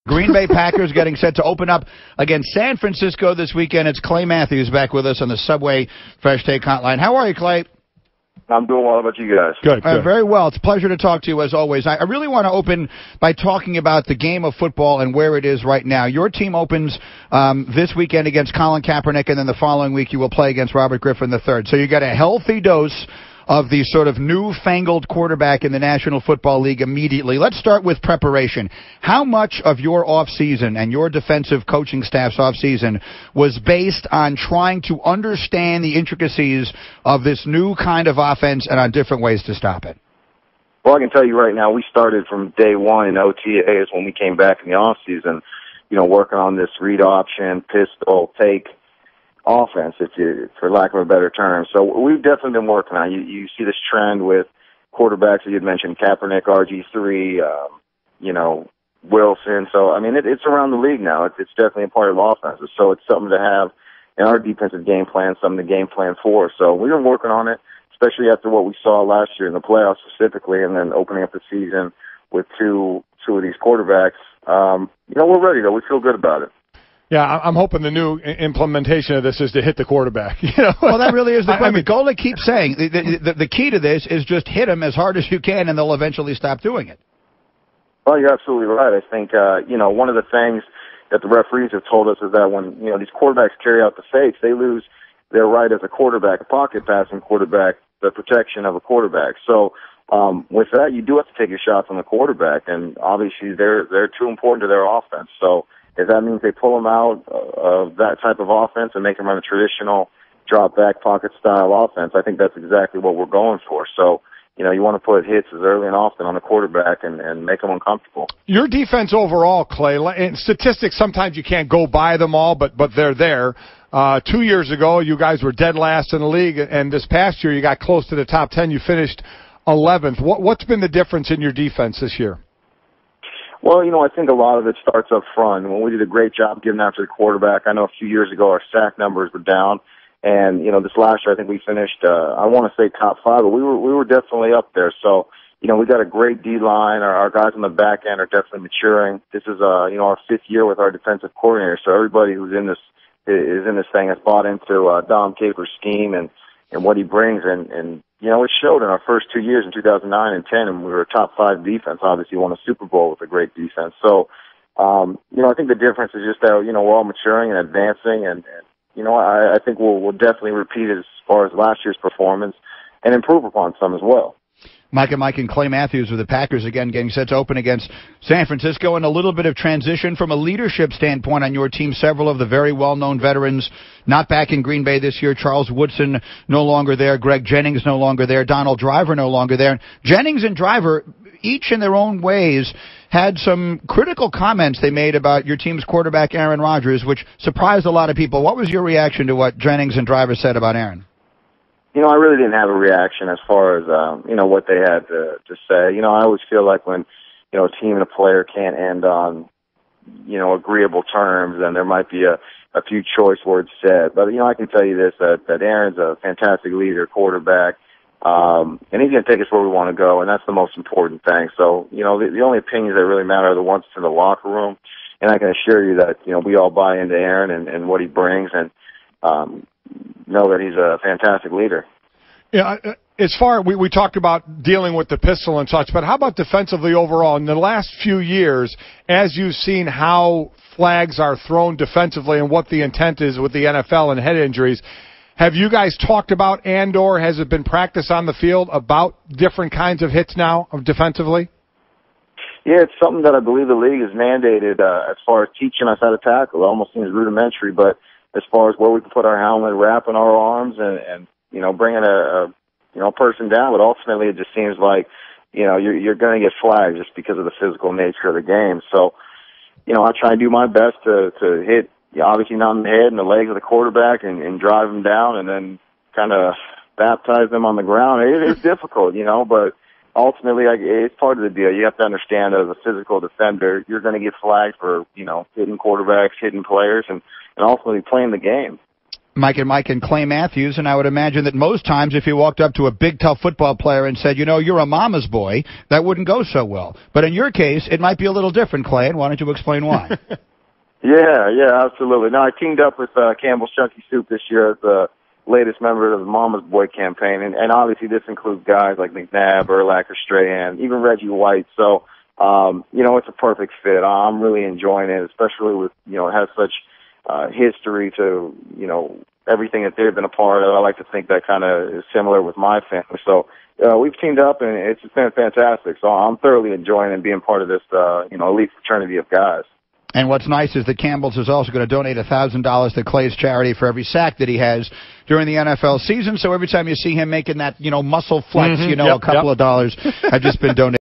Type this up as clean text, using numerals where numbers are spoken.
Green Bay Packers getting set to open up against San Francisco this weekend. It's Clay Matthews back with us on the Subway Fresh Take Hotline. How are you, Clay? I'm doing well. How about you guys? Good. Very well. It's a pleasure to talk to you as always. I really want to open by talking about the game of football and where it is right now. Your team opens this weekend against Colin Kaepernick, and then the following week you will play against Robert Griffin III. So you got a healthy dose of the sort of newfangled quarterback in the National Football League immediately. Let's start with preparation. How much of your offseason and your defensive coaching staff's offseason was based on trying to understand the intricacies of this new kind of offense and on different ways to stop it? Well, I can tell you right now, we started from day one in OTAs when we came back in the offseason, working on this read option, pistol, take offense, for lack of a better term. So we've definitely been working on it. You see this trend with quarterbacks, as you mentioned, Kaepernick, RG3, Wilson. So, I mean, it's around the league now. It's definitely a part of offenses. So it's something to have in our defensive game plan, something to game plan for. So we've been working on it, especially after what we saw last year in the playoffs specifically, and then opening up the season with two of these quarterbacks. We're ready, though. We feel good about it. Yeah, I'm hoping the new implementation of this is to hit the quarterback. Well, that really is the point. Golic keeps saying the key to this is just hit them as hard as you can, and they'll eventually stop doing it. Well, you're absolutely right. I think, one of the things that the referees have told us is that when, these quarterbacks carry out the fakes, they lose their right as a quarterback, a pocket passing quarterback, the protection of a quarterback. So with that, you do have to take your shots on the quarterback, and obviously they're too important to their offense. So if that means they pull them out of that type of offense and make them run a traditional drop-back pocket-style offense, I think that's exactly what we're going for. So, you want to put hits as early and often on the quarterback and make them uncomfortable. Your defense overall, Clay, in statistics, sometimes you can't go by them all, but they're there. 2 years ago, you guys were dead last in the league, and this past year you got close to the top 10. You finished 11th. What's been the difference in your defense this year? Well, I think a lot of it starts up front. When we did a great job getting after the quarterback, I know a few years ago our sack numbers were down, and this last year I think we finished I want to say top 5, but we were definitely up there. So we got a great D line. Our guys on the back end are definitely maturing. This is our 5th year with our defensive coordinator. So everybody who's in this thing has bought into Dom Capers' scheme and what he brings, and it showed in our first 2 years in 2009 and 10, and we were a top 5 defense. Obviously, won a Super Bowl with a great defense. So, I think the difference is just that we're all maturing and advancing, and I think we'll definitely repeat it as far as last year's performance and improve upon some as well. Mike and Clay Matthews with the Packers again getting set to open against San Francisco, and a little bit of transition from a leadership standpoint on your team. Several of the very well-known veterans not back in Green Bay this year. Charles Woodson no longer there. Greg Jennings no longer there. Donald Driver no longer there. Jennings and Driver, each in their own ways, had some critical comments they made about your team's quarterback, Aaron Rodgers, which surprised a lot of people. What was your reaction to what Jennings and Driver said about Aaron? I really didn't have a reaction as far as, what they had to say. I always feel like when, a team and a player can't end on, agreeable terms, then there might be a few choice words said. But, I can tell you this, that Aaron's a fantastic leader, quarterback, and he's going to take us where we want to go, and that's the most important thing. So, the only opinions that really matter are the ones in the locker room, and I can assure you that, we all buy into Aaron and what he brings, and know that he's a fantastic leader. Yeah, as far we talked about dealing with the pistol and such, but how about defensively overall? In the last few years, as you've seen how flags are thrown defensively and what the intent is with the NFL and head injuries, have you guys talked about, and/or has it been practice on the field about different kinds of hits now defensively? Yeah, it's something that I believe the league has mandated as far as teaching us how to tackle. It almost seems rudimentary, but as far as where we can put our helmet, wrapping our arms, and bringing a person down, but ultimately it just seems like, you're going to get flagged just because of the physical nature of the game. So, I try and do my best to hit, obviously not in the head and the legs of the quarterback and drive them down and then kind of baptize them on the ground. It's difficult, but ultimately it's part of the deal. You have to understand that as a physical defender, you're going to get flagged for, hitting quarterbacks, hitting players, and ultimately playing the game. Mike and Clay Matthews, and I would imagine that most times if you walked up to a big, tough football player and said, you're a mama's boy, that wouldn't go so well. But in your case, it might be a little different, Clay, and why don't you explain why? Yeah, absolutely. No, I teamed up with Campbell's Chunky Soup this year as the latest member of the Mama's Boy campaign, and obviously this includes guys like McNabb, Urlacher, Strahan, even Reggie White. So, it's a perfect fit. I'm really enjoying it, especially with, it has such history to, everything that they've been a part of. I like to think that kind of is similar with my family. So, we've teamed up, and it's been fantastic. So I'm thoroughly enjoying and being part of this, elite fraternity of guys. And what's nice is that Campbell's is also going to donate $1,000 to Clay's charity for every sack that he has during the NFL season. So every time you see him making that, muscle flex, a couple of dollars have just been donated.